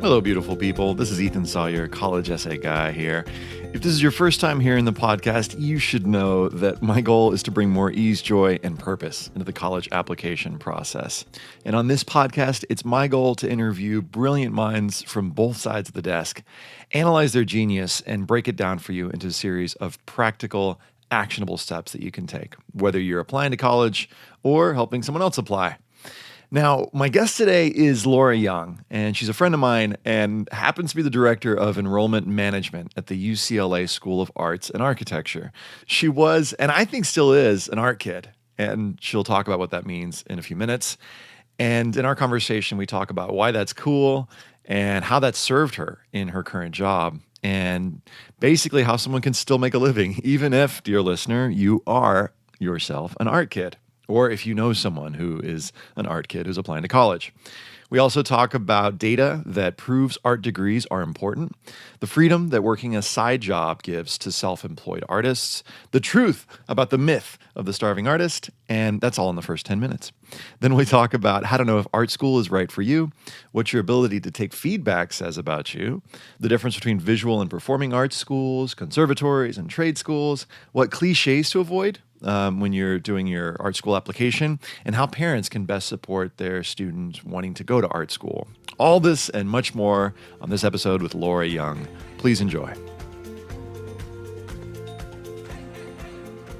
Hello, beautiful people. This is Ethan Sawyer, college essay guy here. If this is your first time hearing the podcast, you should know that my goal is to bring more ease, joy, and purpose into the college application process. And on this podcast, it's my goal to interview brilliant minds from both sides of the desk, analyze their genius, and break it down for you into a series of practical, actionable steps that you can take, whether you're applying to college or helping someone else apply. Now, my guest today is Laura Young, and she's a friend of mine and happens to be the director of enrollment management at the UCLA School of Arts and Architecture. She was, and I think still is, an art kid, and she'll talk about what that means in a few minutes. And in our conversation, we talk about why that's cool and how that served her in her current job, and basically how someone can still make a living, even if, dear listener, you are yourself an art kid, or if you know someone who is an art kid who's applying to college. We also talk about data that proves art degrees are important, the freedom that working a side job gives to self-employed artists, the truth about the myth of the starving artist, and that's all in the first 10 minutes. Then we talk about how to know if art school is right for you, what your ability to take feedback says about you, the difference between visual and performing arts schools, conservatories, and trade schools, what cliches to avoid when you're doing your art school application, and how parents can best support their students wanting to go to art school. All this and much more on this episode with Laura Young. Please enjoy.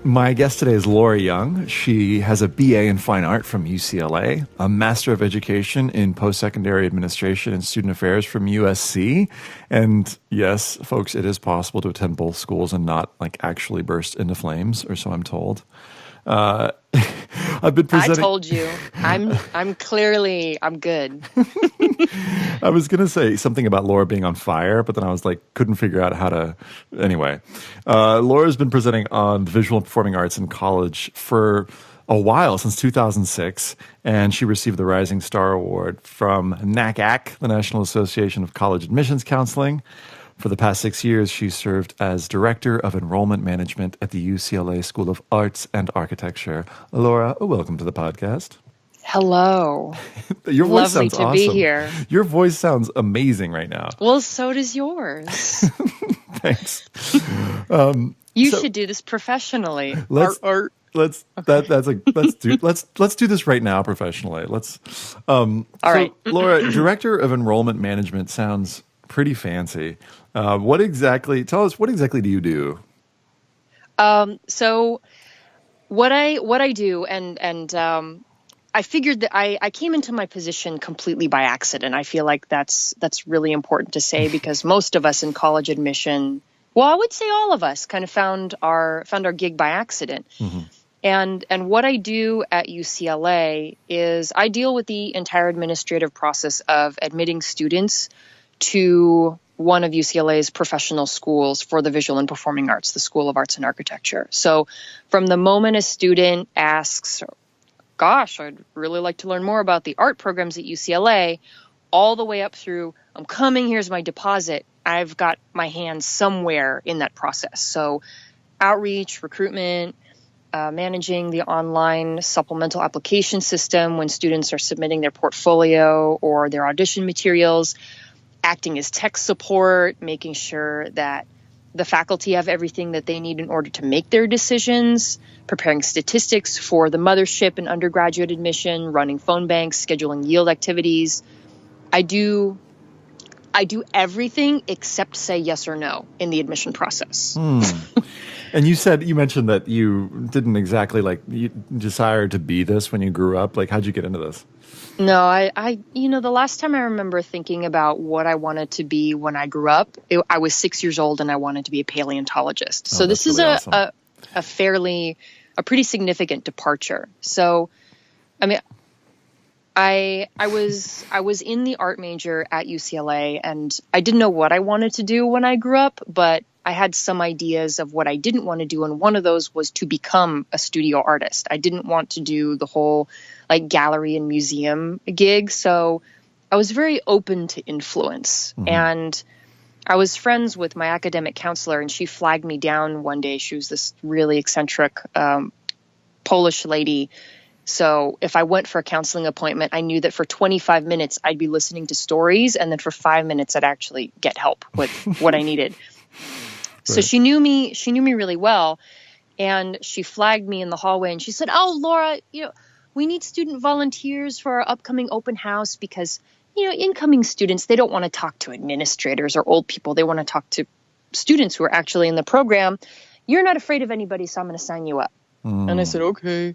My guest today is Laura Young. She has a BA in Fine Art from UCLA, a Master of Education in Post-Secondary Administration and Student Affairs from USC. And yes, folks, it is possible to attend both schools and not actually burst into flames, or so I'm told. I've been presenting. I told you. I'm good. I was going to say something about Laura being on fire, but then I was couldn't figure out how to. Anyway, Laura's been presenting on the visual and performing arts in college for a while, since 2006, and she received the Rising Star Award from NACAC, the National Association of College Admissions Counseling. For the past 6 years, she served as Director of Enrollment Management at the UCLA School of Arts and Architecture. Laura, welcome to the podcast. Hello. Your voice Lovely sounds to awesome. Be here. Your voice sounds amazing right now. Well, so does yours. Thanks. You should do this professionally. Let's do this right now professionally. All right. Laura, Director of Enrollment Management sounds pretty fancy. Tell us, what exactly do you do? So what I do, and I figured that I came into my position completely by accident. I feel like that's really important to say, because most of us in college admission, well, I would say all of us, kind of found our gig by accident. Mm-hmm. And what I do at UCLA is I deal with the entire administrative process of admitting students to one of UCLA's professional schools for the visual and performing arts, the School of Arts and Architecture. So from the moment a student asks, gosh, I'd really like to learn more about the art programs at UCLA, all the way up through, I'm coming, here's my deposit, I've got my hands somewhere in that process. So outreach, recruitment, managing the online supplemental application system when students are submitting their portfolio or their audition materials, acting as tech support, making sure that the faculty have everything that they need in order to make their decisions, preparing statistics for the mothership and undergraduate admission, running phone banks, scheduling yield activities. I do everything except say yes or no in the admission process. And you mentioned that you didn't exactly you desired to be this when you grew up. How'd you get into this? No, I the last time I remember thinking about what I wanted to be when I grew up, I was 6 years old and I wanted to be a paleontologist. So this is really awesome. a pretty significant departure. So, I mean, I was in the art major at UCLA, and I didn't know what I wanted to do when I grew up, but I had some ideas of what I didn't want to do, and one of those was to become a studio artist. I didn't want to do the whole gallery and museum gig, so I was very open to influence. Mm-hmm. And I was friends with my academic counselor, and she flagged me down one day. She was this really eccentric Polish lady, So if I went for a counseling appointment, I knew that for 25 minutes, I'd be listening to stories. And then for 5 minutes, I'd actually get help with what I needed. So Right. she knew me really well. And she flagged me in the hallway and she said, "Oh, Laura, we need student volunteers for our upcoming open house because, incoming students, they don't want to talk to administrators or old people. They want to talk to students who are actually in the program. You're not afraid of anybody, so I'm going to sign you up." And I said, "Okay."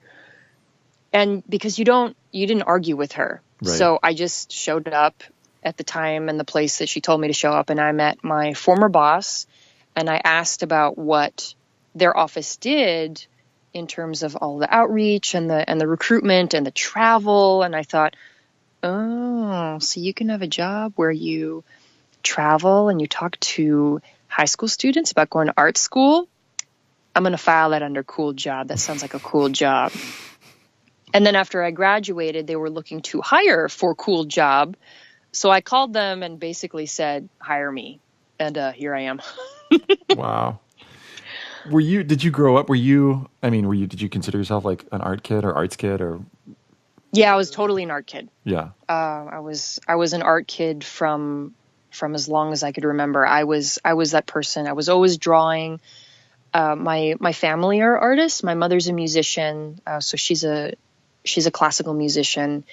And because you didn't argue with her. Right. So I just showed up at the time and the place that she told me to show up. And I met my former boss and I asked about what their office did in terms of all the outreach and the recruitment and the travel. And I thought, oh, so you can have a job where you travel and you talk to high school students about going to art school? I'm going to file that under cool job. That sounds like a cool job. And then after I graduated, they were looking to hire for cool job. So I called them and basically said, "Hire me." And here I am. Wow. Did you grow up, did you consider yourself like an art kid or arts kid or? Yeah, I was totally an art kid. Yeah. I was an art kid from as long as I could remember. I was that person. I was always drawing. My family are artists. My mother's a musician. So she's a classical musician,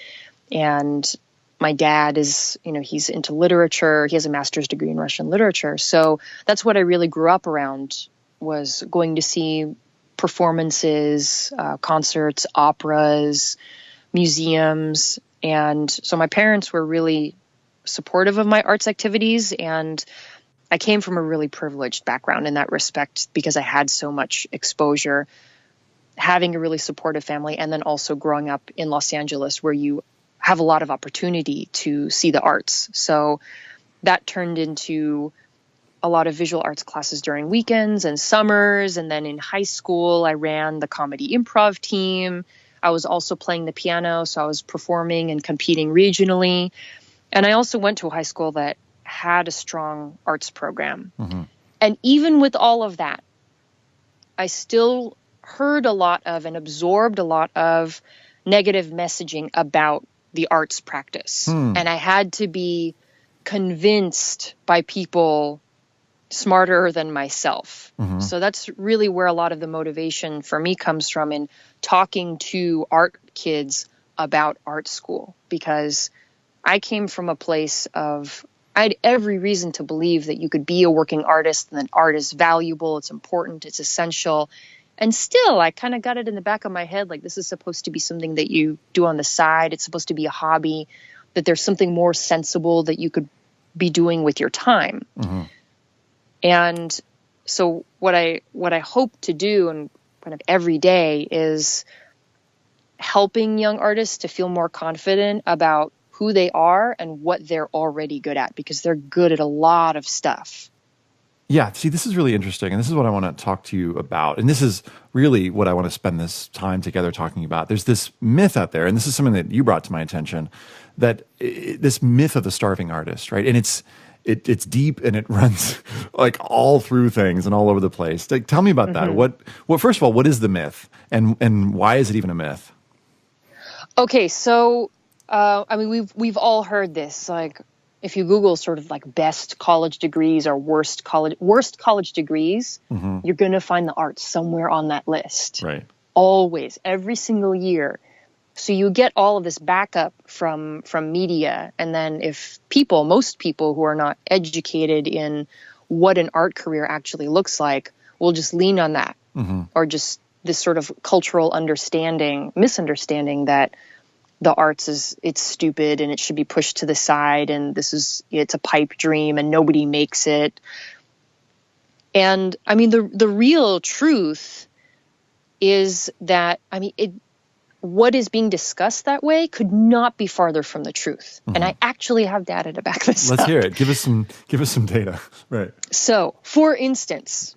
and my dad is, he's into literature. He has a master's degree in Russian literature. So that's what I really grew up around, was going to see performances, concerts, operas, museums. And so my parents were really supportive of my arts activities. And I came from a really privileged background in that respect because I had so much exposure, having a really supportive family, and then also growing up in Los Angeles where you have a lot of opportunity to see the arts. So that turned into a lot of visual arts classes during weekends and summers. And then in high school, I ran the comedy improv team. I was also playing the piano, so I was performing and competing regionally. And I also went to a high school that had a strong arts program. Mm-hmm. And even with all of that, I still heard a lot of and absorbed a lot of negative messaging about the arts practice. And I had to be convinced by people smarter than myself. Mm-hmm. So that's really where a lot of the motivation for me comes from in talking to art kids about art school, because I came from a place of, I had every reason to believe that you could be a working artist and that art is valuable, it's important, it's essential. And still, I kind of got it in the back of my head, like this is supposed to be something that you do on the side. It's supposed to be a hobby, that there's something more sensible that you could be doing with your time. Mm-hmm. And so what I hope to do and kind of every day is helping young artists to feel more confident about who they are and what they're already good at, because they're good at a lot of stuff. Yeah, see, this is really interesting, and this is what I want to talk to you about. And this is really what I want to spend this time together talking about. There's this myth out there, and this is something that you brought to my attention, that this myth of the starving artist, right? And it's deep and it runs like all through things and all over the place. Like, tell me about that. What first of all, what is the myth, and why is it even a myth? Okay, so we've all heard this, like, if you Google sort of like best college degrees or worst college degrees, mm-hmm. you're going to find the arts somewhere on that list. Right. Always, every single year. So you get all of this backup from media. And then if most people who are not educated in what an art career actually looks like, will just lean on that, mm-hmm. or just this sort of cultural misunderstanding that the arts it's stupid and it should be pushed to the side, and it's a pipe dream and nobody makes it. And I mean, the real truth is that, what is being discussed that way could not be farther from the truth. Mm-hmm. And I actually have data to back this up. Let's hear it. Give us some data. Right. So, for instance,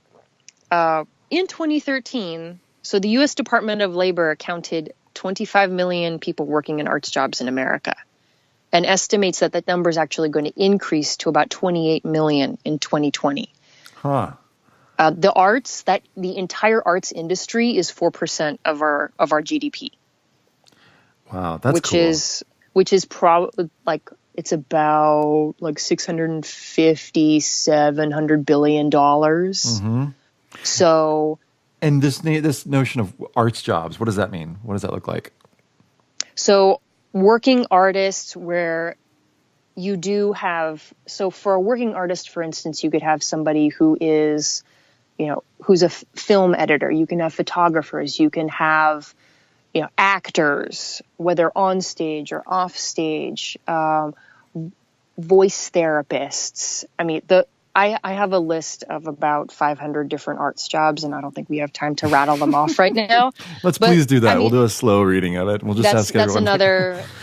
in 2013, so the U.S. Department of Labor counted 25 million people working in arts jobs in America, and estimates that number is actually going to increase to about 28 million in 2020. Huh. The entire arts industry is 4% of our GDP. Wow, that's which cool. is probably like, it's about like 650, $700 billion. Mm-hmm. So, And this notion of arts jobs, what does that mean? What does that look like? so working artists where you do have, so for a working artist, for instance, you could have somebody who is, who's a film editor. You can have photographers. You can have, actors, whether on stage or off stage, voice therapists. I mean, I have a list of about 500 different arts jobs, and I don't think we have time to rattle them off right now. Please do that. I mean, we'll do a slow reading of it. We'll just ask everyone.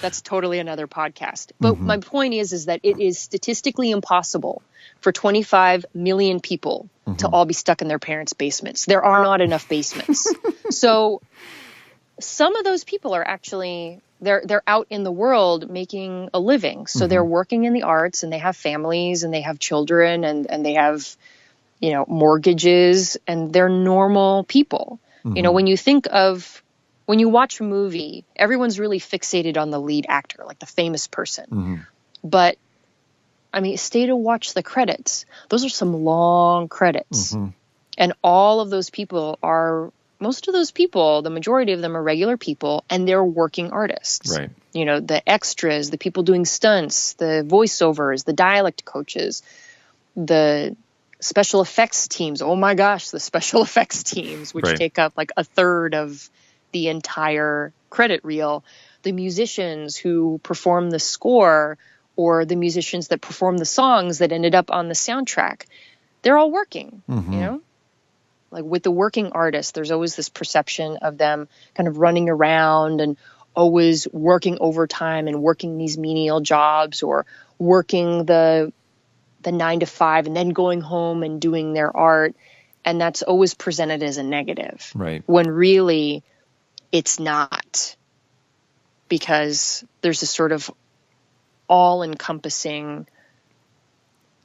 That's totally another podcast. But my point is that it is statistically impossible for 25 million people to all be stuck in their parents' basements. There are not enough basements. So some of those people are actually, they're out in the world making a living. So they're working in the arts, and they have families, and they have children, and they have, mortgages, and they're normal people. When you watch a movie, everyone's really fixated on the lead actor, like the famous person. But I mean, stay to watch the credits. Those are some long credits. And all of those people most of those people, the majority of them are regular people, and they're working artists. Right. The extras, the people doing stunts, the voiceovers, the dialect coaches, the special effects teams. Oh my gosh, the special effects teams, which take up like a third of the entire credit reel. The musicians who perform the score, or the musicians that perform the songs that ended up on the soundtrack. They're all working, Like with the working artists, there's always this perception of them kind of running around and always working overtime and working these menial jobs, or working the 9 to 5 and then going home and doing their art. And that's always presented as a negative. Right. When really it's not, because there's a sort of all-encompassing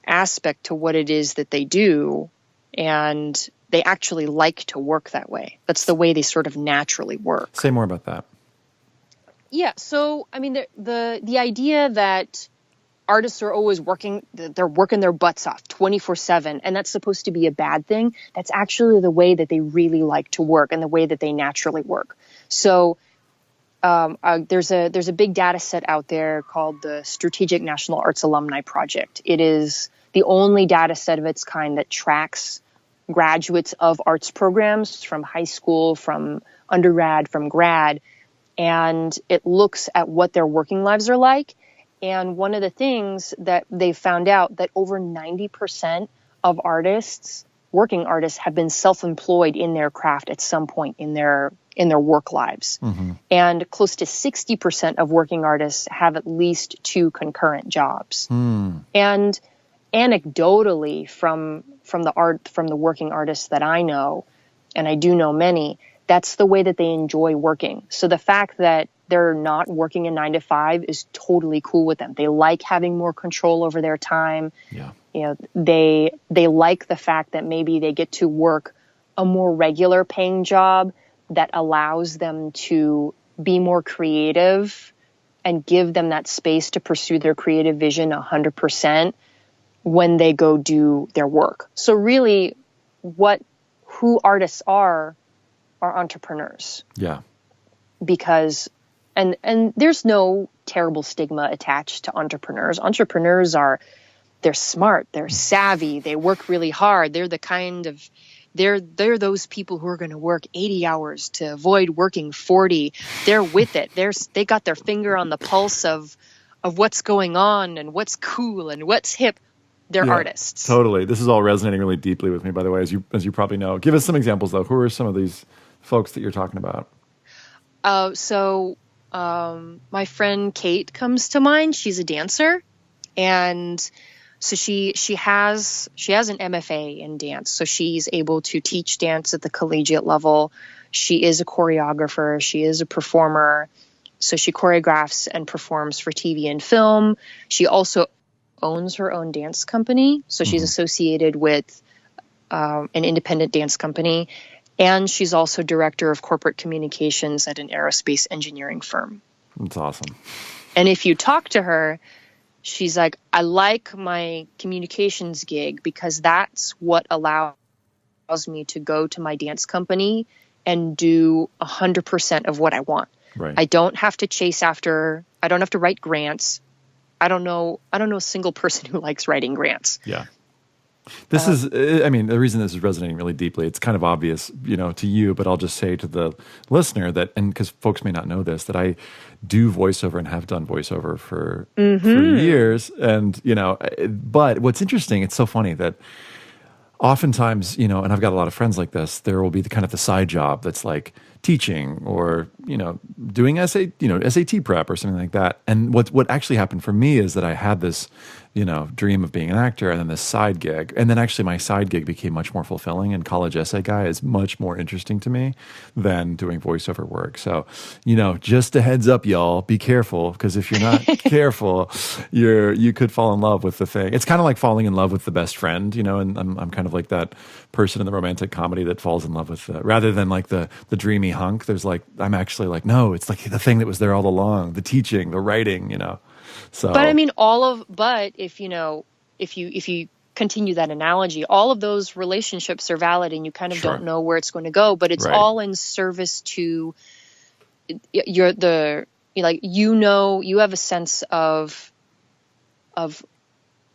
aspect to what it is that they do, and they actually like to work that way. That's the way they sort of naturally work. Say more about that. Yeah. So, I mean, the idea that artists are always working, they're working their butts off 24/7, and that's supposed to be a bad thing. That's actually the way that they really like to work, and the way that they naturally work. So there's a big data set out there called the Strategic National Arts Alumni Project. It is the only data set of its kind that tracks graduates of arts programs from high school, from undergrad, from grad, and it looks at what their working lives are like. And one of the things that they found out, that over 90% of working artists, have been self-employed in their craft at some point in their work lives. And close to 60% of working artists have at least 2 concurrent jobs. And anecdotally, from the working artists that I know, and I do know many, that's the way that they enjoy working. So the fact that they're not working a 9 to 5 is totally cool with them. They like having more control over their time. Yeah. They like the fact that maybe they get to work a more regular paying job that allows them to be more creative and give them that space to pursue their creative vision 100% when they go do their work. So really, who artists are entrepreneurs. Yeah. Because, and there's no terrible stigma attached to entrepreneurs. Entrepreneurs they're smart, they're savvy, they work really hard. They're the kind of, they're those people who are going to work 80 hours to avoid working 40. They're with it. They got their finger on the pulse of what's going on and what's cool and what's hip. They're artists. Totally. This is all resonating really deeply with me, by the way, as you probably know. Give us some examples, though. Who are some of these folks that you're talking about? My friend Kate comes to mind. She's a dancer, and so she has an MFA in dance. So she's able to teach dance at the collegiate level. She is a choreographer. She is a performer. So she choreographs and performs for TV and film. She also owns her own dance company. So she's associated with an independent dance company. And she's also director of corporate communications at an aerospace engineering firm. That's awesome. And if you talk to her, she's like, I like my communications gig because that's what allows me to go to my dance company and do 100% of what I want. Right. I don't have to write grants. I don't know a single person who likes writing grants. Yeah. This is, I mean, the reason this is resonating really deeply, it's kind of obvious, to you, but I'll just say to the listener that, and because folks may not know this, that I do voiceover and have done voiceover for years. And, but what's interesting, it's so funny that oftentimes, and I've got a lot of friends like this, there will be the kind of the side job that's like teaching or, doing SAT prep or something like that. And what actually happened for me is that I had this, dream of being an actor and then this side gig. And then actually my side gig became much more fulfilling, and college essay guy is much more interesting to me than doing voiceover work. So, just a heads up, y'all, be careful, because if you're not careful, you could fall in love with the thing. It's kind of like falling in love with the best friend, and I'm kind of like that person in the romantic comedy that falls in love with, rather than like the dreamy hunk, there's like, I'm actually like, no, it's like the thing that was there all along, the teaching, the writing, So, but I mean, if you continue that analogy, all of those relationships are valid, and you kind of don't know where it's going to go, but it's all in service to you have a sense of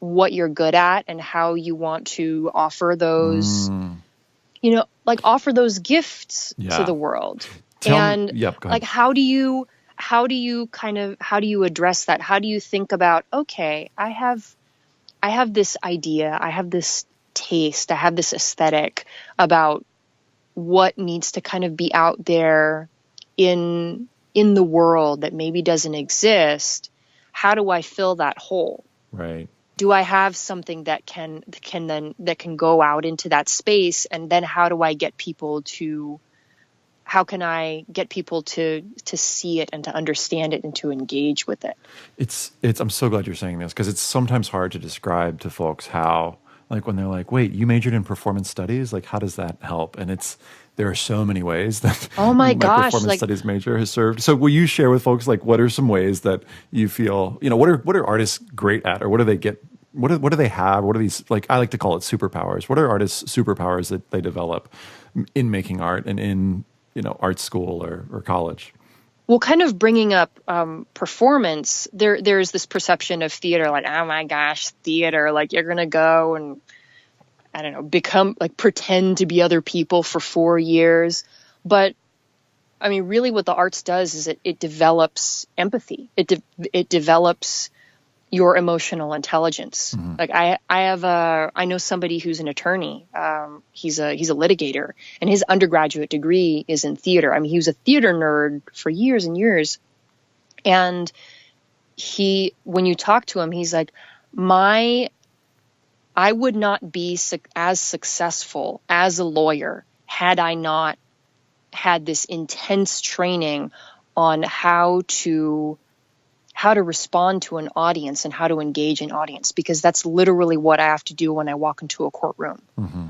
what you're good at and how you want to offer those, offer those gifts to the world. How do you address that? How do you think about, okay, I have this idea, I have this taste, I have this aesthetic about what needs to kind of be out there in the world that maybe doesn't exist. How do I fill that hole? Right. Do I have something that can go out into that space? And then how can I get people to see it and to understand it and to engage with it? I'm so glad you're saying this, because it's sometimes hard to describe to folks how, like when they're like, wait, you majored in performance studies? Like, how does that help? And there are so many ways that my performance studies major has served. So will you share with folks, like, what are some ways that you feel, what are artists great at, or what do they get? What do they have? What are these, like, I like to call it superpowers. What are artists' superpowers that they develop in making art and in, art school or college? Well, kind of bringing up performance, there's this perception of theater, like, oh my gosh, theater, like you're going to go and, I don't know, pretend to be other people for 4 years. But I mean, really what the arts does is it develops empathy. It develops your emotional intelligence. Mm-hmm. Like I know somebody who's an attorney. He's a litigator, and his undergraduate degree is in theater. I mean, he was a theater nerd for years and years. And when you talk to him, he's like, I would not be as successful as a lawyer had I not had this intense training on how to respond to an audience and how to engage an audience, because that's literally what I have to do when I walk into a courtroom. Mm-hmm.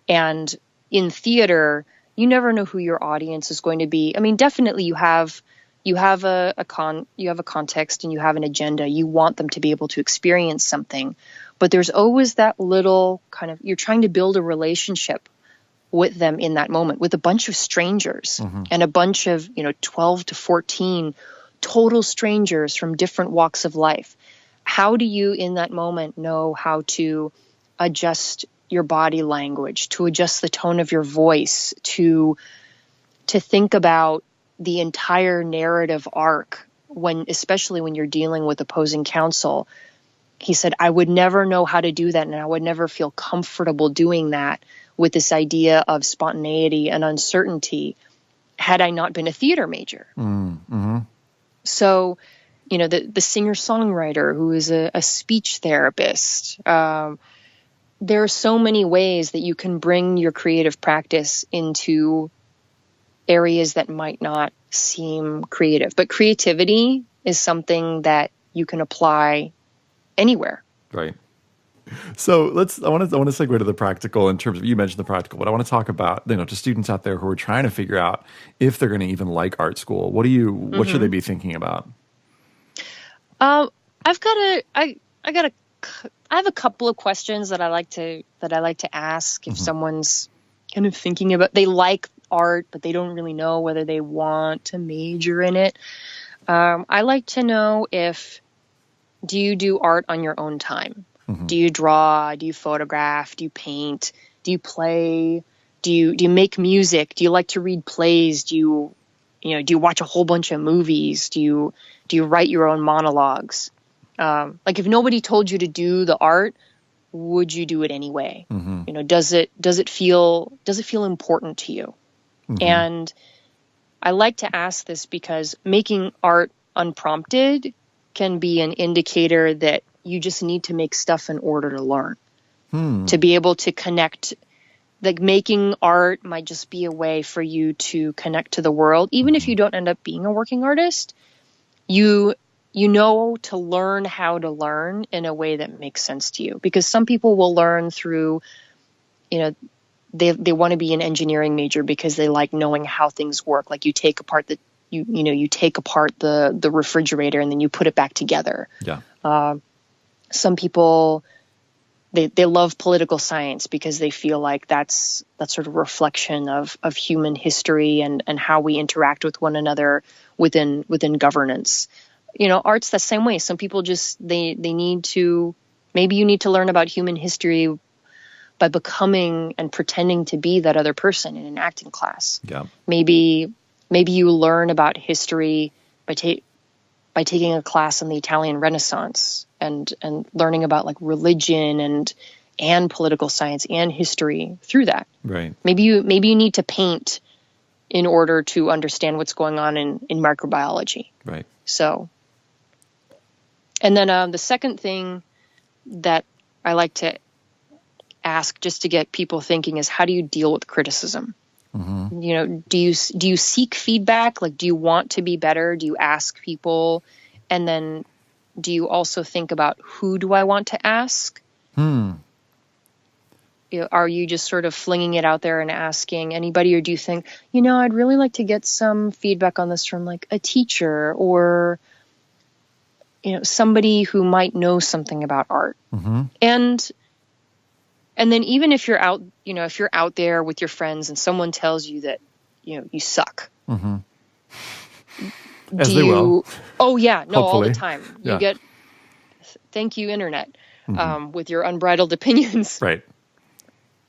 And in theater, you never know who your audience is going to be. I mean, definitely you have a context and you have an agenda. You want them to be able to experience something, but there's always that little kind of, you're trying to build a relationship with them in that moment, with a bunch of strangers. Mm-hmm. And a bunch of 12 to 14 total strangers from different walks of life. How do you in that moment know how to adjust your body language, to adjust the tone of your voice, to think about the entire narrative arc, especially when you're dealing with opposing counsel? He said, I would never know how to do that, and I would never feel comfortable doing that with this idea of spontaneity and uncertainty had I not been a theater major. Mm-hmm. So, the singer-songwriter who is a speech therapist, there are so many ways that you can bring your creative practice into areas that might not seem creative. But creativity is something that you can apply anywhere. Right. So I want to segue to the practical in terms of, you mentioned the practical, but I want to talk about, to students out there who are trying to figure out if they're going to even like art school. What should they be thinking about? I've got I have a couple of questions that I like to ask if someone's kind of thinking about, they like art, but they don't really know whether they want to major in it. I like to know do you do art on your own time? Do you draw? Do you photograph? Do you paint? Do you play? Do you make music? Do you like to read plays? Do you watch a whole bunch of movies? Do you write your own monologues? Like, if nobody told you to do the art, would you do it anyway? Does it feel important to you? And I like to ask this because making art unprompted can be an indicator that you just need to make stuff in order to learn, to be able to connect. Like, making art might just be a way for you to connect to the world. Even if you don't end up being a working artist, you know to learn how to learn in a way that makes sense to you. Because some people will learn through, they want to be an engineering major because they like knowing how things work. Like, you take apart the refrigerator and then you put it back together. Yeah. Some people, they love political science because they feel like that's sort of reflection of human history and how we interact with one another within governance. Art's the same way. Some people just, they need to, maybe you need to learn about human history by becoming and pretending to be that other person in an acting class. Yeah. Maybe you learn about history by taking a class in the Italian Renaissance and learning about, like, religion and political science and history through that. Right. Maybe you need to paint in order to understand what's going on in microbiology. Right. So, and then the second thing that I like to ask, just to get people thinking, is how do you deal with criticism? Do you seek feedback? Like, do you want to be better? Do you ask people? And then do you also think about, who do I want to ask? Are you just sort of flinging it out there and asking anybody? Or do you think, I'd really like to get some feedback on this from, like, a teacher or, somebody who might know something about art. And then even if you're out there with your friends and someone tells you that, you suck. As they will. Oh yeah, no, Hopefully. all the time. Yeah. You get, thank you, internet, with your unbridled opinions. Right.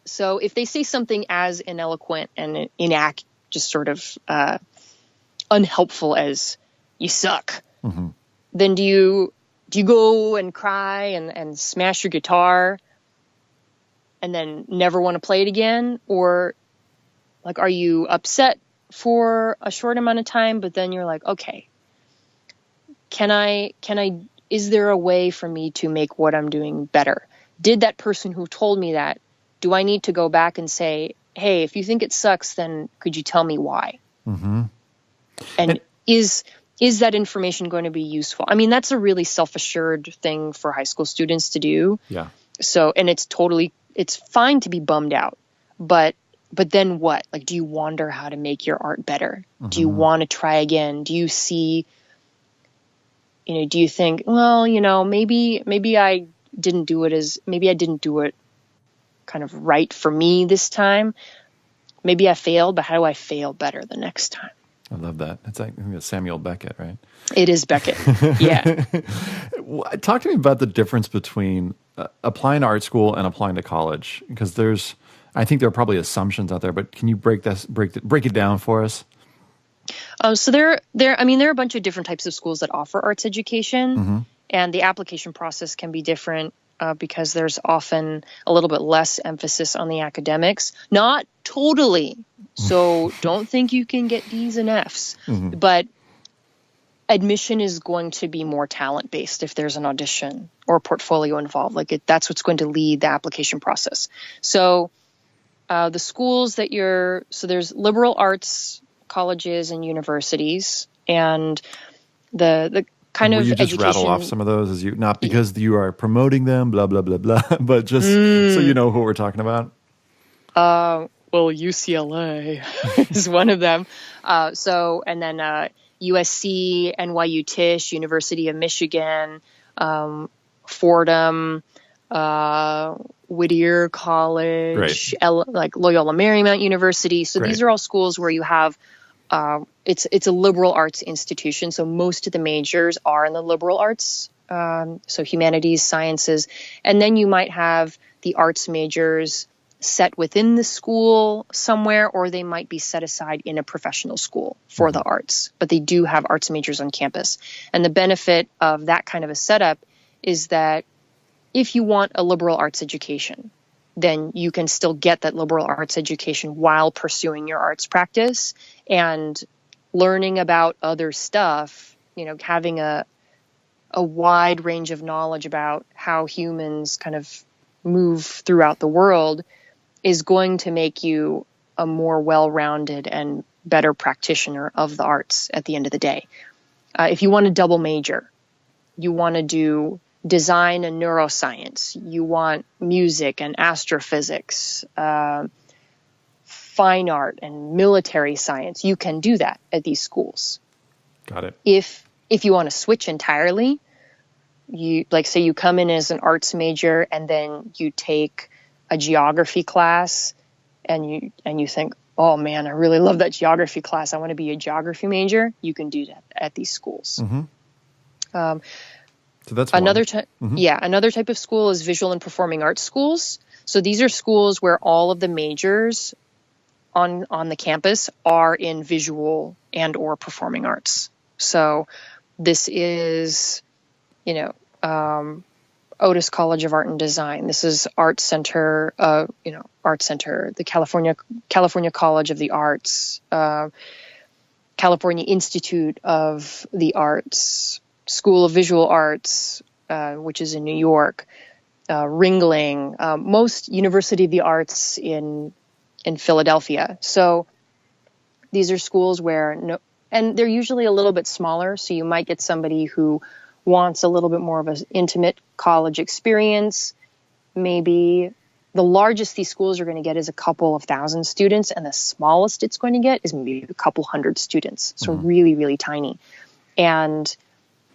So if they say something as ineloquent and just sort of unhelpful as "you suck," then do you go and cry and smash your guitar and then never want to play it again? Or, like, are you upset for a short amount of time, but then you're like, okay, is there a way for me to make what I'm doing better? Did that person who told me that, do I need to go back and say, hey, if you think it sucks, then could you tell me why? And is that information going to be useful? I mean, that's a really self-assured thing for high school students to do. Yeah. So, and it's fine to be bummed out, but then what? Like, do you wonder how to make your art better? Do you want to try again? Do you see, do you think, well, maybe I didn't do it kind of right for me this time. Maybe I failed, but how do I fail better the next time? I love that. I think it's Samuel Beckett, right? It is Beckett. Yeah. Talk to me about the difference between applying to art school and applying to college, because I think there are probably assumptions out there, but can you break it down for us? So there are a bunch of different types of schools that offer arts education, and the application process can be different because there's often a little bit less emphasis on the academics. Not totally. So don't think you can get D's and F's, but admission is going to be more talent-based if there's an audition or a portfolio involved. That's what's going to lead the application process. So the schools so there's liberal arts colleges and universities, and the kind Will of you just education. rattle off some of those as you, not because you are promoting them, blah, blah, blah, blah, but just so you know who we're talking about? Well, UCLA is one of them. And then USC, NYU Tisch, University of Michigan, Fordham, Whittier College, like Loyola Marymount University. So these are all schools where you have, it's a liberal arts institution. So most of the majors are in the liberal arts. So humanities, sciences, and then you might have the arts majors set within the school somewhere, or they might be set aside in a professional school for the arts, but they do have arts majors on campus. And the benefit of that kind of a setup is that if you want a liberal arts education, then you can still get that liberal arts education while pursuing your arts practice and learning about other stuff, having a wide range of knowledge about how humans kind of move throughout the world is going to make you a more well-rounded and better practitioner of the arts at the end of the day. If you want a double major, you want to do design and neuroscience, you want music and astrophysics, fine art and military science, you can do that at these schools. Got it. If you want to switch entirely, say you come in as an arts major and then you take a geography class and you think, oh man, I really love that geography class, I want to be a geography major, you can do that at these schools. So that's another type of school is visual and performing arts schools. So these are schools where all of the majors on the campus are in visual and or performing arts. So this is, Otis College of Art and Design. This is Art Center, the California College of the Arts, California Institute of the Arts, School of Visual Arts, which is in New York, Ringling, most University of the Arts in Philadelphia. So these are schools where and they're usually a little bit smaller. So you might get somebody who wants a little bit more of an intimate college experience. Maybe the largest these schools are going to get is a couple of thousand students, and the smallest it's going to get is maybe a couple hundred students. So really, really tiny. And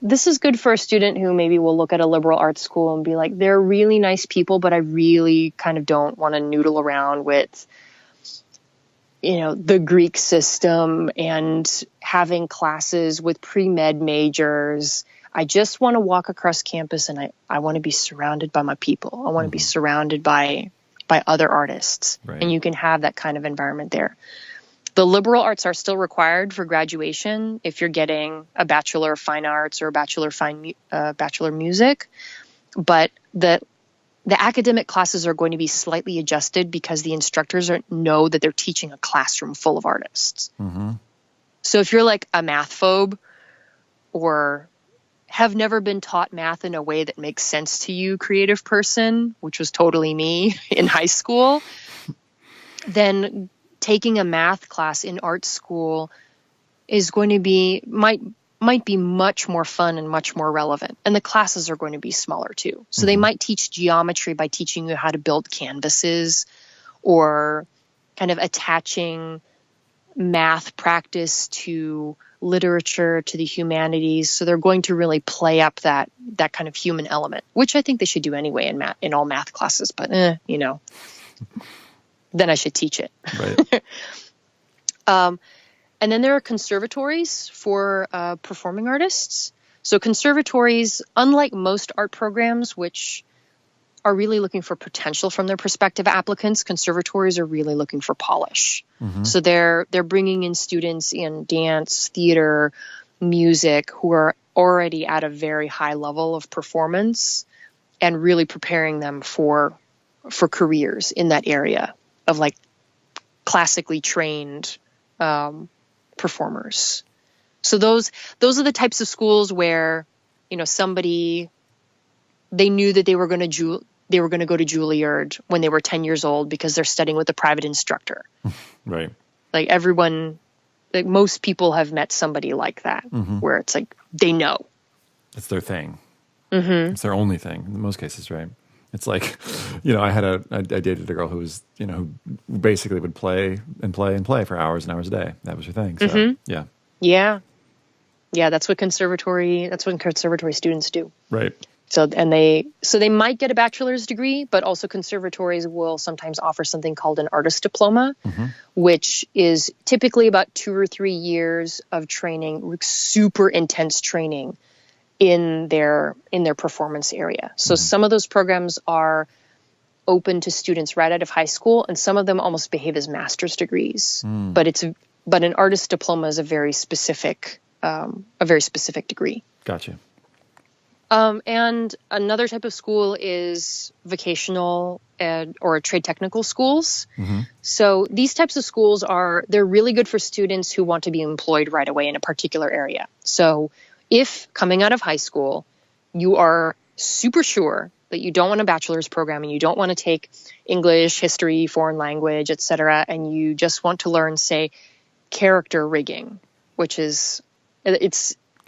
this is good for a student who maybe will look at a liberal arts school and be like, they're really nice people, but I really kind of don't want to noodle around with, the Greek system and having classes with pre-med majors. I just want to walk across campus and I want to be surrounded by my people. I want to be surrounded by other artists. Right. And you can have that kind of environment there. The liberal arts are still required for graduation if you're getting a Bachelor of Fine Arts or a Bachelor of Music. But the academic classes are going to be slightly adjusted because the instructors know that they're teaching a classroom full of artists. So if you're like a math phobe or have never been taught math in a way that makes sense to you, creative person, which was totally me in high school, then taking a math class in art school is going to be, might be much more fun and much more relevant. And the classes are going to be smaller too. So they might teach geometry by teaching you how to build canvases or kind of attaching math practice to literature, to the humanities. So they're going to really play up that kind of human element, which I think they should do anyway in all math classes, but then I should teach it. Right. And then there are conservatories for performing artists. So conservatories, unlike most art programs, which are really looking for potential from their prospective applicants, conservatories are really looking for polish. So they're bringing in students in dance, theater, music who are already at a very high level of performance and really preparing them for careers in that area of like classically trained performers. So those are the types of schools where, somebody, they knew that they were going to go to Juilliard when they were 10 years old because they're studying with a private instructor. Right. Like most people have met somebody like that where it's like, they know It's their thing. Mm-hmm. It's their only thing in most cases, right? It's like, I dated a girl who was, who basically would play and play and play for hours and hours a day. That was her thing. So, yeah. Yeah. Yeah, that's what conservatory students do. Right. So they might get a bachelor's degree, but also conservatories will sometimes offer something called an artist diploma, which is typically about 2 or 3 years of training, super intense training in their performance area. So some of those programs are open to students right out of high school, and some of them almost behave as master's degrees. But an artist diploma is a very specific degree. Gotcha. And another type of school is vocational or trade technical schools. So these types of schools they're really good for students who want to be employed right away in a particular area. So if coming out of high school, you are super sure that you don't want a bachelor's program and you don't want to take English, history, foreign language, etc., and you just want to learn, say, character rigging, which is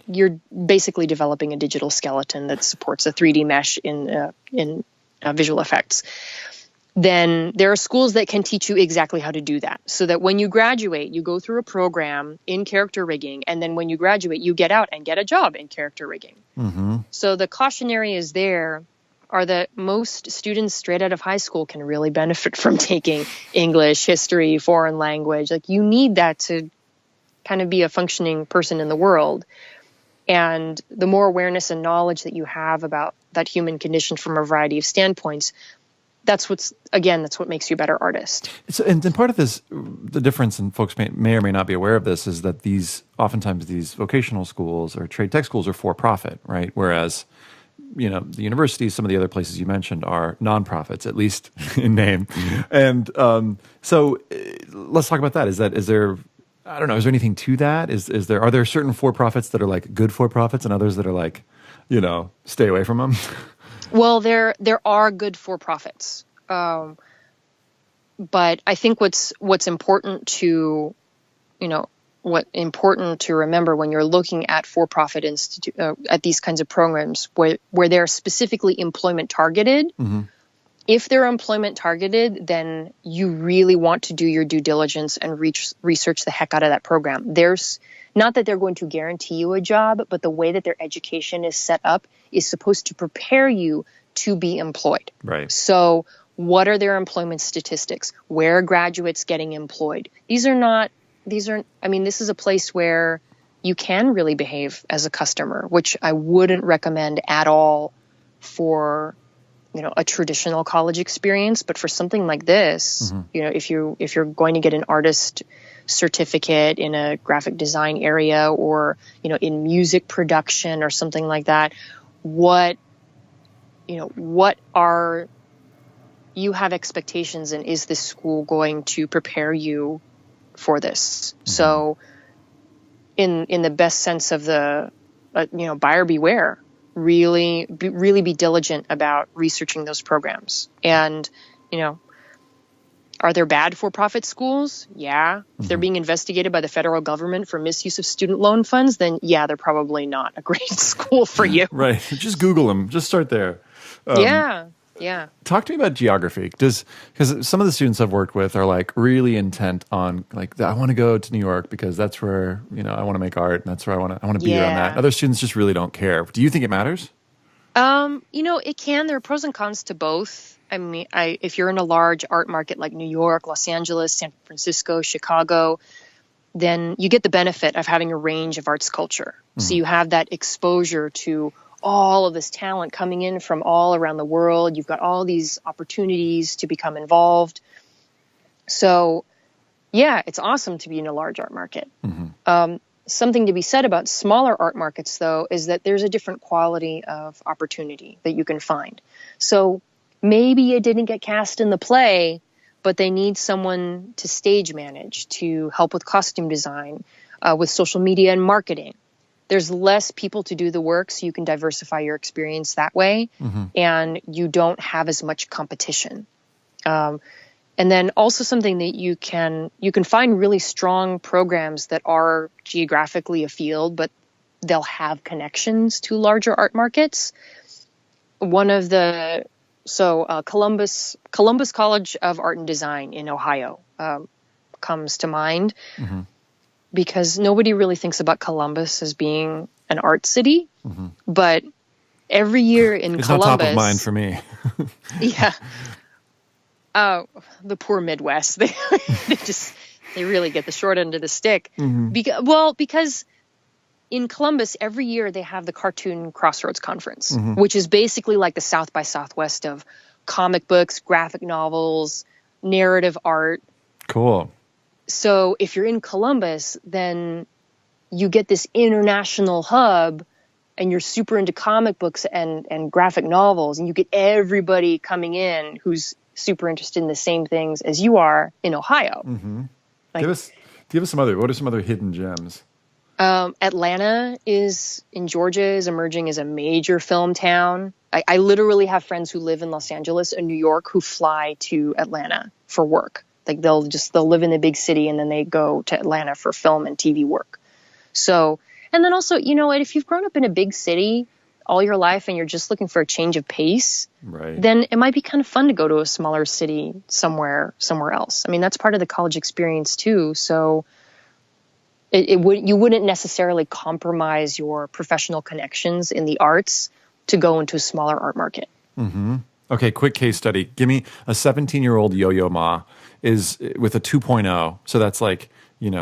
you're basically developing a digital skeleton that supports a 3D mesh in visual effects. Then there are schools that can teach you exactly how to do that, so that when you graduate, you go through a program in character rigging, and then when you graduate, you get out and get a job in character rigging. So the cautionary is there are that most students straight out of high school can really benefit from taking English, history, foreign language. Like, you need that to kind of be a functioning person in the world. And the more awareness and knowledge that you have about that human condition from a variety of standpoints, that's what makes you a better artist. So, and part of this, the difference, and folks may or may not be aware of this, is that oftentimes these vocational schools or trade tech schools are for profit, right? Whereas, the universities, some of the other places you mentioned, are nonprofits, at least in name. And so let's talk about that. Is there anything to that? Are there certain for-profits that are like good for-profits and others that are like, stay away from them? Well, there are good for-profits. But I think what's important to, remember when you're looking at for-profit at these kinds of programs where they're specifically employment targeted. If they're employment targeted, then you really want to do your due diligence and research the heck out of that program. There's not that they're going to guarantee you a job, but the way that their education is set up is supposed to prepare you to be employed. Right. So what are their employment statistics? Where are graduates getting employed? This is a place where you can really behave as a customer, which I wouldn't recommend at all for a traditional college experience. But for something like this, if you're going to get an artist certificate in a graphic design area or, in music production or something like that, what are you have expectations, and is this school going to prepare you for this? So in the best sense of the, buyer beware. Really be diligent about researching those programs. And, are there bad for-profit schools? Yeah. If they're being investigated by the federal government for misuse of student loan funds, then yeah, they're probably not a great school for you. Right. Just Google them. Just start there. Yeah. Talk to me about geography, because some of the students I've worked with are like really intent on like, I want to go to New York because that's where I want to make art, and that's where I want to be around that. Other students just really don't care. Do you think it matters? It can. There are pros and cons to both. I mean, if you're in a large art market like New York, Los Angeles, San Francisco, Chicago, then you get the benefit of having a range of arts culture. So you have that exposure to all of this talent coming in from all around the world. You've got all these opportunities to become involved. So, yeah, it's awesome to be in a large art market. Something to be said about smaller art markets, though, is that there's a different quality of opportunity that you can find. So maybe it didn't get cast in the play, but they need someone to stage manage, to help with costume design, with social media and marketing. There's less people to do the work, so you can diversify your experience that way, and you don't have as much competition. And then also something that you can find really strong programs that are geographically afield, but they'll have connections to larger art markets. Columbus College of Art and Design in Ohio comes to mind, because nobody really thinks about Columbus as being an art city, but every year in it's Columbus, not top of mind for me. yeah. The poor Midwest, they really get the short end of the stick. Because in Columbus, every year they have the Cartoon Crossroads Conference, which is basically like the South by Southwest of comic books, graphic novels, narrative art. Cool. So if you're in Columbus, then you get this international hub, and you're super into comic books and graphic novels, and you get everybody coming in who's super interested in the same things as you are in Ohio. Give us what are some other hidden gems? Atlanta in Georgia is emerging as a major film town. I literally have friends who live in Los Angeles and New York who fly to Atlanta for work. Like they'll live in the big city and then they go to Atlanta for film and TV work. So, and then also, if you've grown up in a big city all your life and you're just looking for a change of pace, right, then it might be kind of fun to go to a smaller city somewhere else. I mean, that's part of the college experience too. So you wouldn't necessarily compromise your professional connections in the arts to go into a smaller art market. Okay, quick case study. Give me a 17-year-old yo-yo ma is with a 2.0. So that's like,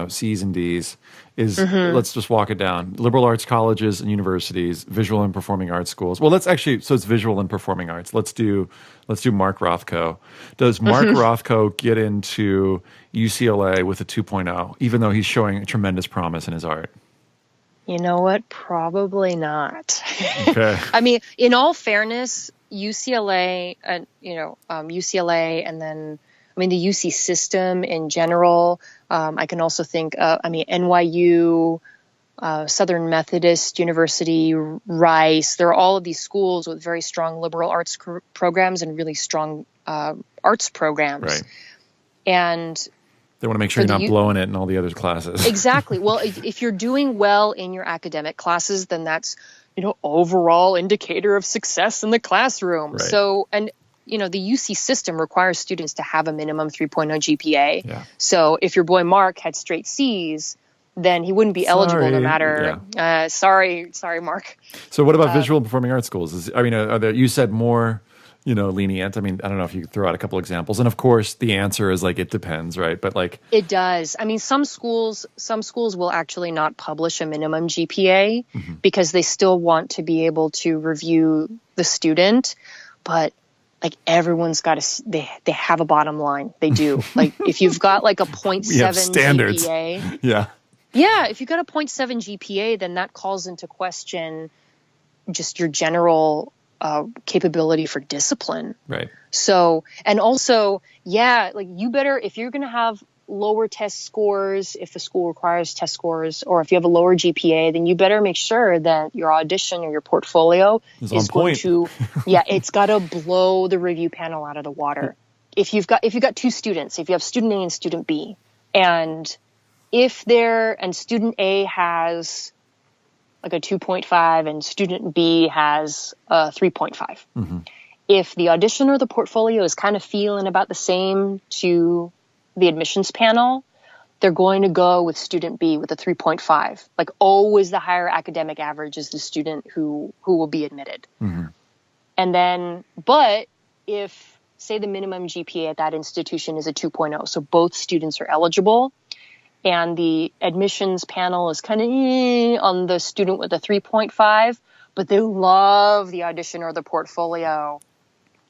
C's and D's. Let's just walk it down. Liberal arts colleges and universities, visual and performing arts schools. Well, so it's visual and performing arts. Let's do Mark Rothko. Does Mark Rothko get into UCLA with a 2.0, even though he's showing tremendous promise in his art? You know what? Probably not. Okay. I mean, in all fairness, UCLA, UCLA, and then, the UC system in general. I can also think, NYU, Southern Methodist University, Rice. There are all of these schools with very strong liberal arts programs and really strong arts programs. Right. And they want to make sure you're not blowing it in all the other classes. Exactly. Well, if you're doing well in your academic classes, then that's, overall indicator of success in the classroom. Right. So, and the UC system requires students to have a minimum 3.0 GPA. Yeah. So if your boy Mark had straight C's, then he wouldn't be eligible no matter. Yeah. Sorry, Mark. So what about visual and performing arts schools? You said more, lenient. I don't know if you could throw out a couple examples. And of course the answer is it depends, right? But it does. Some schools will actually not publish a minimum GPA because they still want to be able to review the student. But everyone's got they have a bottom line. They do. If you've got a 0.7 GPA. Yeah. Yeah. If you've got a 0.7 GPA, then that calls into question just your general capability for discipline. Right. So, and also, you better, if you're going to have lower test scores, if the school requires test scores, or if you have a lower GPA, then you better make sure that your audition or your portfolio is going to, it's got to blow the review panel out of the water. If you've got two students, if you have student A and student B, and student A has a 2.5 and student B has a 3.5. If the audition or the portfolio is kind of feeling about the same to the admissions panel, they're going to go with student B with a 3.5. Always the higher academic average is the student who will be admitted. And then, but if, say, the minimum GPA at that institution is a 2.0, so both students are eligible, and the admissions panel is kind of on the student with a 3.5, but they love the audition or the portfolio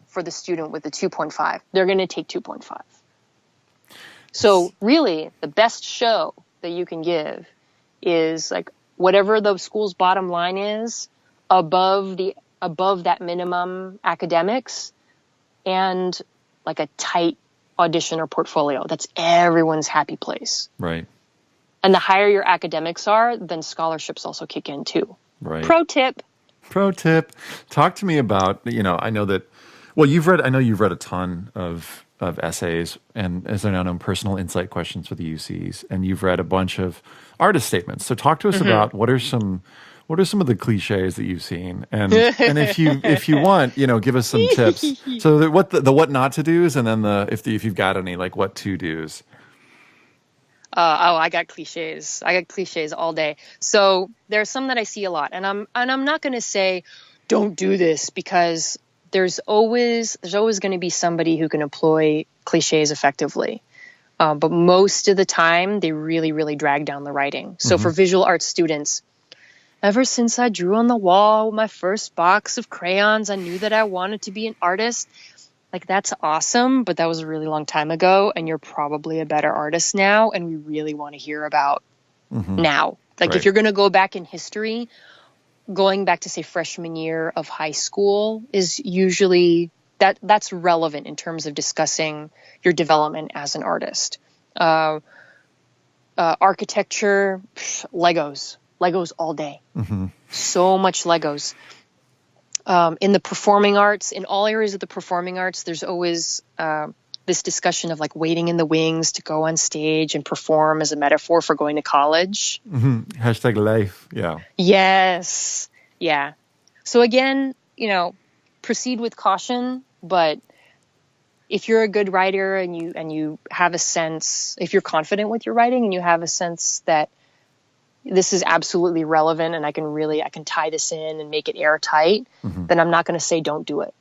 for the student with the 2.5, they're going to take 2.5. So really, the best show that you can give is whatever the school's bottom line is above that minimum academics, and a tight audition or portfolio. That's everyone's happy place. Right. And the higher your academics are, then scholarships also kick in too. Right. Pro tip. Talk to me about, I know that, well, you've read a ton of essays and, as they're now known, personal insight questions for the UCs, and you've read a bunch of artist statements. So talk to us about what are some What are some of the cliches that you've seen? And if you want, give us some tips. So the what not to do's, and then if you've got any, like what to do's. I got cliches. I got cliches all day. So there's some that I see a lot, and I'm not going to say don't do this, because there's always going to be somebody who can employ cliches effectively. But most of the time, they really, really drag down the writing. So for visual arts students, ever since I drew on the wall with my first box of crayons, I knew that I wanted to be an artist. Like, that's awesome, but that was a really long time ago, and you're probably a better artist now, and we really want to hear about now. Like, if you're going to go back in history, going back to, say, freshman year of high school is usually that's relevant in terms of discussing your development as an artist. Architecture, Legos all day. So much Legos. In the performing arts, in all areas of the performing arts, there's always this discussion of like waiting in the wings to go on stage and perform as a metaphor for going to college. Hashtag life. Yeah. Yes. Yeah. So again, proceed with caution, but if you're a good writer and you have a sense, if you're confident with your writing and you have a sense that this is absolutely relevant and I can tie this in and make it airtight, then I'm not going to say don't do it.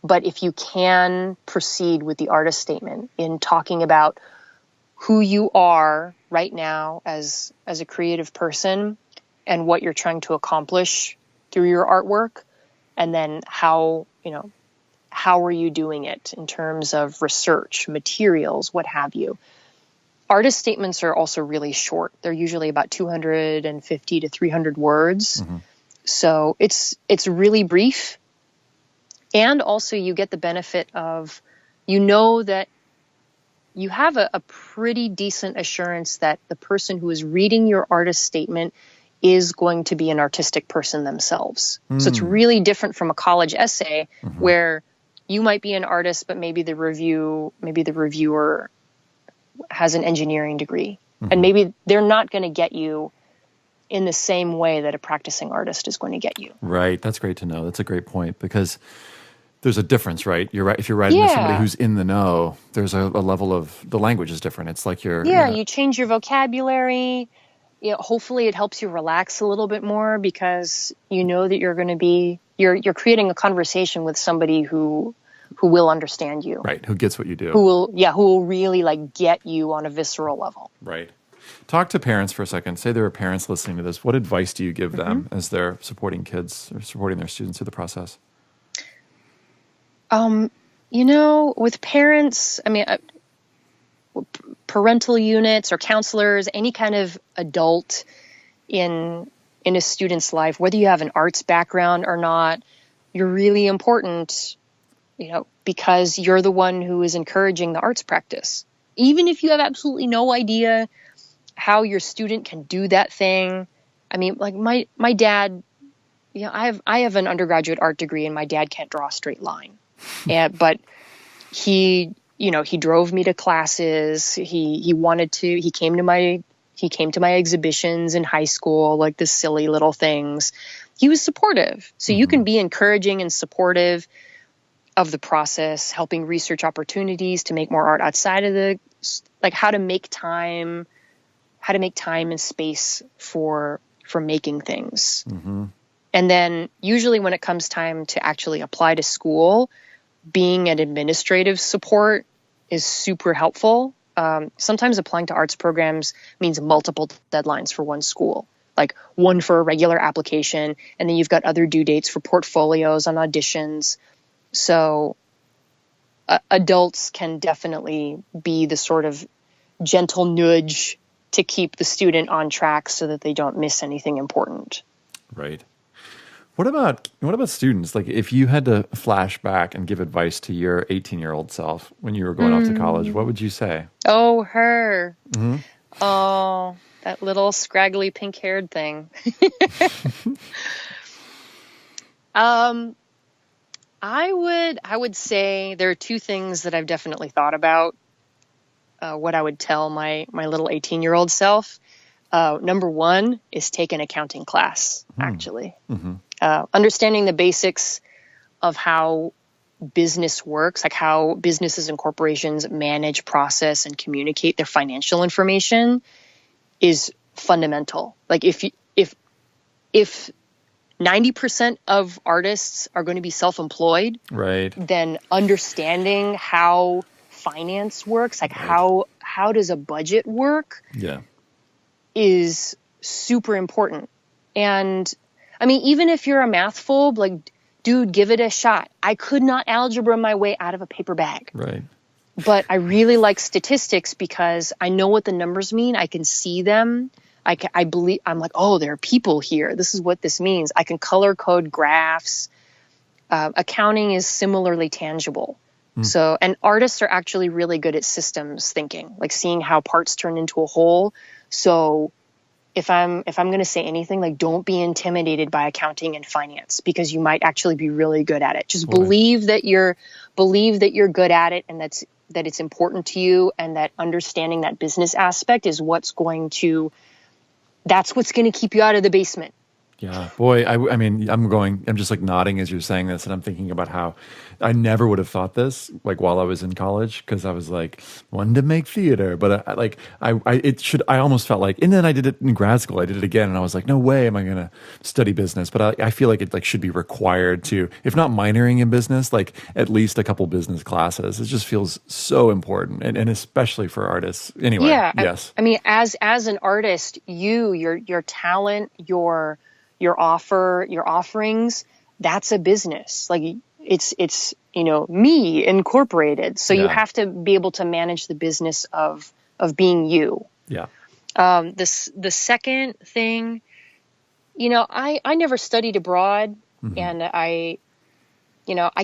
But if you can proceed with the artist statement in talking about who you are right now as a creative person and what you're trying to accomplish through your artwork, and then how are you doing it in terms of research, materials, what have you. Artist statements are also really short. They're usually about 250 to 300 words. So it's really brief. And also you get the benefit of, that you have a pretty decent assurance that the person who is reading your artist statement is going to be an artistic person themselves. So it's really different from a college essay where you might be an artist, but maybe the reviewer has an engineering degree, and maybe they're not going to get you in the same way that a practicing artist is going to get you. Right. That's great to know. That's a great point, because there's a difference, right? You're right. If you're writing to somebody who's in the know, there's a level of, the language is different. It's like you change your vocabulary. Hopefully it helps you relax a little bit more, because you know that you're going to be, you're creating a conversation with somebody who will understand you. Right, who gets what you do. Who will really like get you on a visceral level. Right. Talk to parents for a second. Say there are parents listening to this. What advice do you give them as they're supporting kids or supporting their students through the process? With parents, parental units or counselors, any kind of adult in a student's life, whether you have an arts background or not, you're really important, because you're the one who is encouraging the arts practice. Even if you have absolutely no idea how your student can do that thing. Like my dad, I have an undergraduate art degree, and my dad can't draw a straight line. But he drove me to classes. He came to my exhibitions in high school, like the silly little things. He was supportive. So you can be encouraging and supportive of the process, helping research opportunities to make more art outside of how to make time and space for making things. And then usually when it comes time to actually apply to school, being an administrative support is super helpful. Sometimes applying to arts programs means multiple deadlines for one school, like one for a regular application, and then you've got other due dates for portfolios and auditions. So adults can definitely be the sort of gentle nudge to keep the student on track so that they don't miss anything important. Right. What about students? Like, if you had to flash back and give advice to your 18-year-old self when you were going off to college, what would you say? Oh, her. Oh, that little scraggly pink-haired thing. I would say there are two things that I've definitely thought about. What I would tell my little 18-year-old self. Number one is take an accounting class, actually. Understanding the basics of how business works, like how businesses and corporations manage, process, and communicate their financial information is fundamental. Like if 90% of artists are going to be self-employed, right, then understanding how finance works, like how does a budget work, is super important. And I mean, even if you're a math phobe, like, dude, give it a shot. I could not algebra my way out of a paper bag. Right. But I really like statistics because I know what the numbers mean. I can see them. I believe, I'm like, oh, there are people here. This is what this means. I can color code graphs. Accounting is similarly tangible. So, and artists are actually really good at systems thinking, like seeing how parts turn into a whole. So if I'm going to say anything, like, don't be intimidated by accounting and finance, because you might actually be really good at it. Just believe that you're good at it, and that it's important to you, and that understanding that business aspect is that's what's going to keep you out of the basement. Yeah, boy, I mean, I'm just like nodding as you're saying this, and I'm thinking about how I never would have thought this, like, while I was in college, because I was like, wanted to make theater, but I almost felt like, and then I did it in grad school, I did it again, and I was like, no way am I going to study business, but I feel like it like should be required to, if not minoring in business, like at least a couple business classes. It just feels so important, and especially for artists. Anyway, yes. I mean, as an artist, your talent, your offerings, that's a business. Like it's me incorporated. So you have to be able to manage the business of being you. Yeah. The second thing, I never studied abroad, and I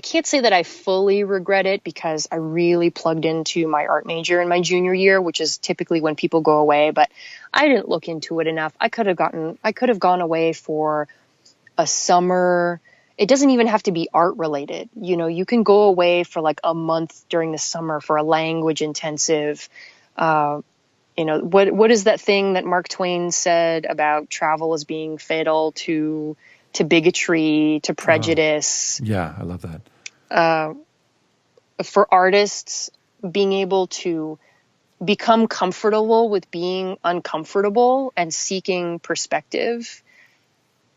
can't say that I fully regret it, because I really plugged into my art major in my junior year, which is typically when people go away, but I didn't look into it enough. I could have gone away for a summer. It doesn't even have to be art related. You can go away for like a month during the summer for a language intensive. What is that thing that Mark Twain said about travel as being fatal to bigotry, to prejudice? Yeah, I love that. For artists, being able to become comfortable with being uncomfortable and seeking perspective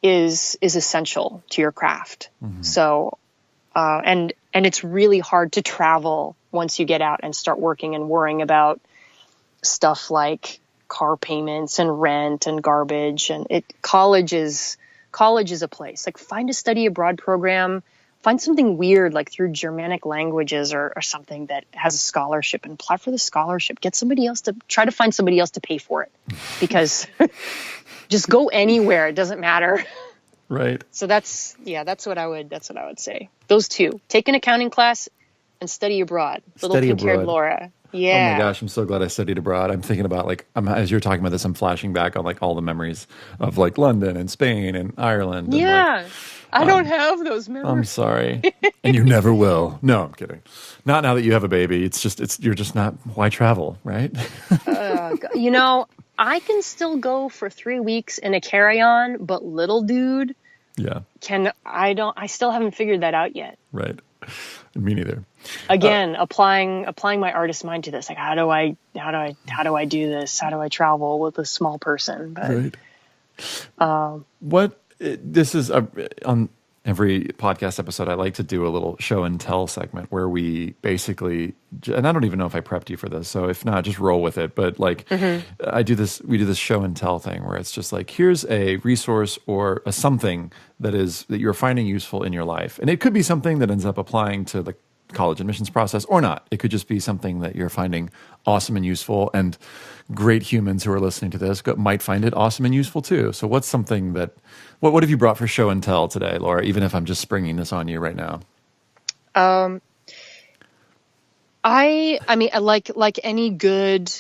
is essential to your craft. So, and it's really hard to travel once you get out and start working and worrying about stuff like car payments and rent and garbage. And college is a place. Like, find a study abroad program, find something weird, like through Germanic languages or something that has a scholarship, and apply for the scholarship. Get somebody else to try to find somebody else to pay for it, because just go anywhere. It doesn't matter. Right. So that's what I would say. Those two: take an accounting class and study abroad. Little pink-haired Laura. Yeah. Oh my gosh, I'm so glad I studied abroad. I'm thinking about, like, as you're talking about this, I'm flashing back on like all the memories of like London and Spain and Ireland. Yeah. And, like, I don't have those memories. I'm sorry. And you never will. No, I'm kidding. Not now that you have a baby. You're just not, why travel, right? I can still go for 3 weeks in a carry-on, but little dude, I still haven't figured that out yet. Right. Me neither. Again, applying my artist mind to this. Like, how do I do this? How do I travel with a small person? But, right. This is on every podcast episode, I like to do a little show and tell segment where we basically, and I don't even know if I prepped you for this, so if not, just roll with it. But like, we do this show and tell thing where it's just like, here's a resource or a something that you're finding useful in your life. And it could be something that ends up applying to the college admissions process or not. It could just be something that you're finding awesome and useful, and great humans who are listening to this might find it awesome and useful too. So what's something what have you brought for show and tell today, Laura, even if I'm just springing this on you right now? I mean, like any good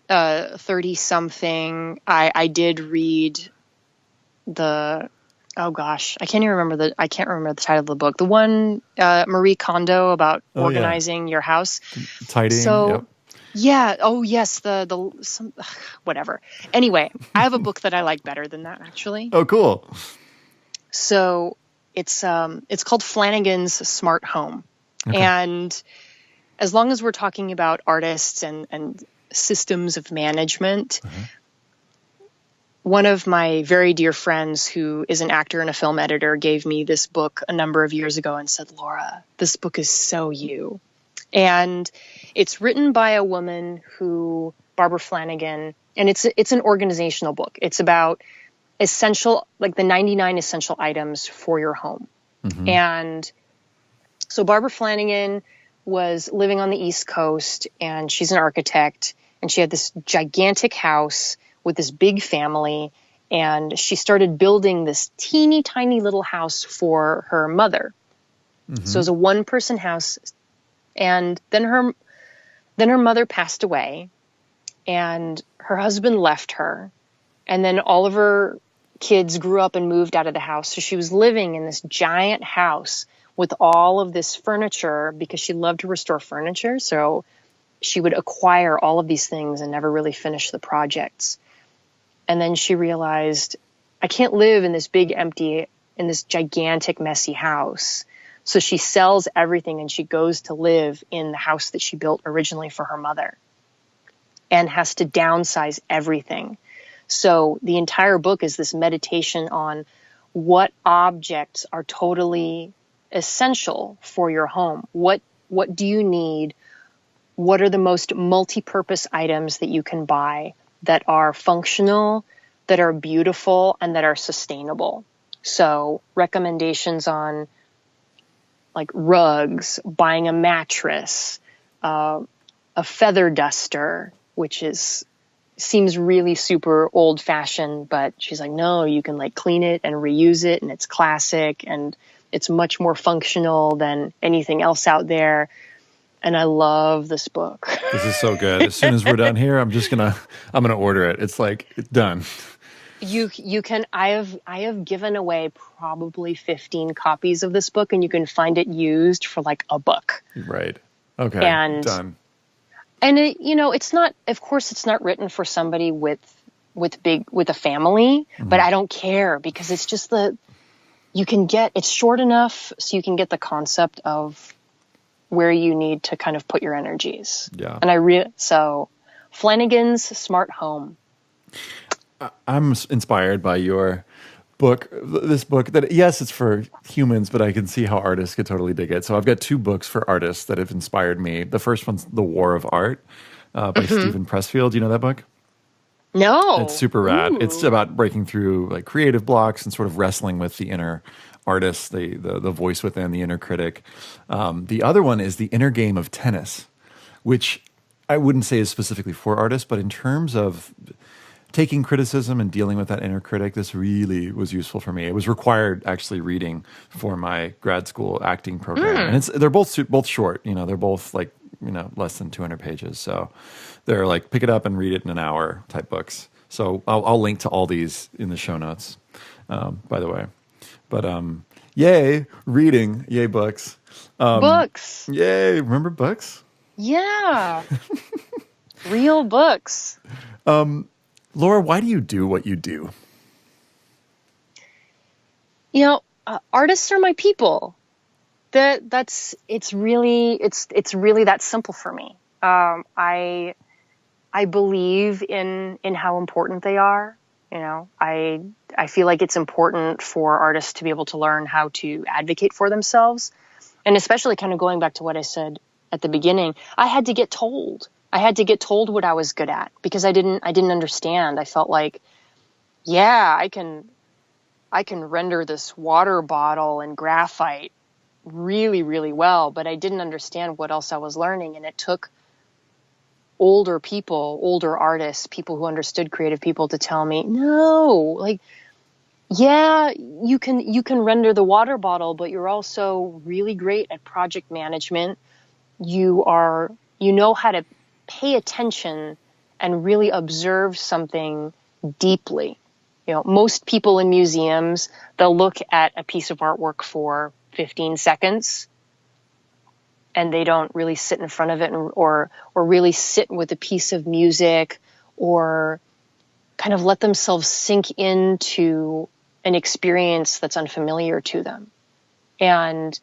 30-something, I did read oh gosh, I can't remember the title of the book. The one Marie Kondo about organizing your house. Tidying. So yep. Yeah. Oh, yes. Whatever. Anyway, I have a book that I like better than that, actually. Oh, cool. So it's called Flanagan's Smart Home. Okay. And as long as we're talking about artists and systems of management, one of my very dear friends who is an actor and a film editor gave me this book a number of years ago and said, Laura, this book is so you. And it's written by a woman Barbara Flanagan, and it's an organizational book. It's about the 99 essential items for your home. Mm-hmm. And so Barbara Flanagan was living on the East Coast, and she's an architect, and she had this gigantic house with this big family, and she started building this teeny tiny little house for her mother. Mm-hmm. So it was a one-person house, and then her mother passed away, and her husband left her, and then all of her kids grew up and moved out of the house. So she was living in this giant house with all of this furniture because she loved to restore furniture. So she would acquire all of these things and never really finish the projects. And then she realized, I can't live in this gigantic, messy house. So she sells everything and she goes to live in the house that she built originally for her mother and has to downsize everything. So the entire book is this meditation on what objects are totally essential for your home. What do you need? What are the most multi-purpose items that you can buy that are functional, that are beautiful, and that are sustainable? So recommendations on like rugs, buying a mattress, a feather duster, which seems really super old fashioned, but she's like, no, you can like clean it and reuse it, and it's classic and it's much more functional than anything else out there. And I love this book. This is so good. As soon as we're done here, I'm gonna order it. It's like it's done. You can. I have given away probably 15 copies of this book, and you can find it used for like a buck. Right. Okay. And done. And it's not. Of course, it's not written for somebody with a family. Mm-hmm. But I don't care because it's just it's short enough so you can get the concept of where you need to kind of put your energies. Yeah. And so Flanagan's Smart Home. I'm inspired by your book, this book that, yes, it's for humans, but I can see how artists could totally dig it. So I've got two books for artists that have inspired me. The first one's The War of Art by Stephen Pressfield. Do you know that book? No. It's super rad. Ooh. It's about breaking through like creative blocks and sort of wrestling with the inner artist, the voice within, the inner critic. The other one is The Inner Game of Tennis, which I wouldn't say is specifically for artists, but in terms of taking criticism and dealing with that inner critic, this really was useful for me. It was required actually reading for my grad school acting program. And they're both short, they're both like, less than 200 pages. So they're like, pick it up and read it in an hour type books. So I'll link to all these in the show notes, by the way. But yay, reading, yay, books. Books. Yay, remember books? Yeah. Real books. Laura, why do you do what you do? Artists are my people. It's really that simple for me. I believe in how important they are. I feel like it's important for artists to be able to learn how to advocate for themselves. And especially kind of going back to what I said at the beginning, I had to get told. I had to get told what I was good at because I didn't understand. I felt like, yeah, I can render this water bottle in graphite really, really well, but I didn't understand what else I was learning. And it took older people, older artists, people who understood creative people to tell me, no, like, yeah, you can render the water bottle, but you're also really great at project management. You know how to pay attention and really observe something deeply. Most people in museums, they'll look at a piece of artwork for 15 seconds and they don't really sit in front of it or really sit with a piece of music or kind of let themselves sink into an experience that's unfamiliar to them. And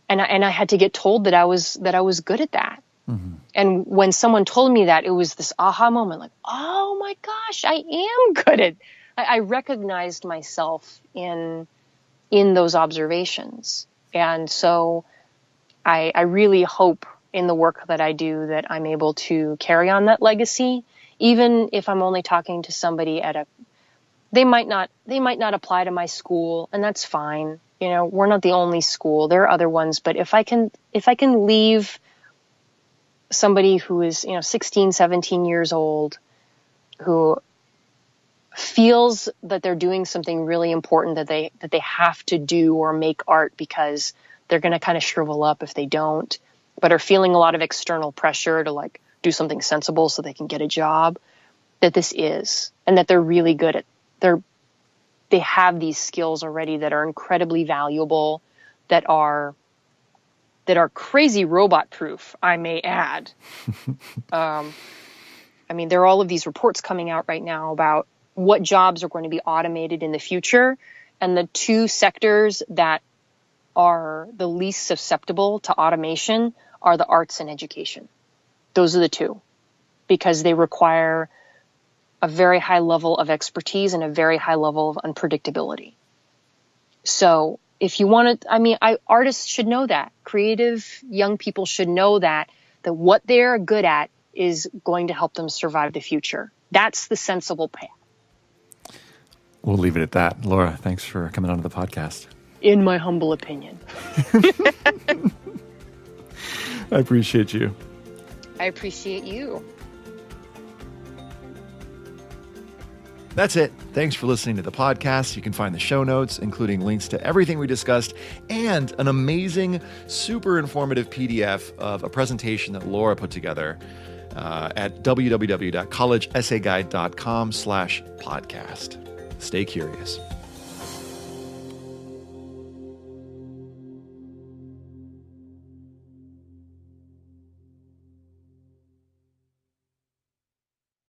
I had to get told that I was good at that. Mm-hmm. And when someone told me that, it was this aha moment, like, oh my gosh, I am good at. I recognized myself in those observations, and so I really hope in the work that I do that I'm able to carry on that legacy, even if I'm only talking to somebody they might not apply to my school, and that's fine. You know, we're not the only school. There are other ones, but if I can leave somebody who is, 16, 17 years old, who feels that they're doing something really important that they have to do or make art because they're going to kind of shrivel up if they don't, but are feeling a lot of external pressure to like do something sensible so they can get a job, that this is, and that they're really good at, they have these skills already that are incredibly valuable, that are crazy robot proof, I may add. I mean, there are all of these reports coming out right now about what jobs are going to be automated in the future. And the two sectors that are the least susceptible to automation are the arts and education. Those are the two, because they require a very high level of expertise and a very high level of unpredictability. So if you want to, artists should know that. Creative young people should know that what they're good at is going to help them survive the future. That's the sensible path. We'll leave it at that. Laura, thanks for coming onto the podcast. In my humble opinion. I appreciate you. I appreciate you. That's it. Thanks for listening to the podcast. You can find the show notes, including links to everything we discussed, and an amazing, super informative PDF of a presentation that Laura put together at www.collegeessayguide.com/podcast. Stay curious.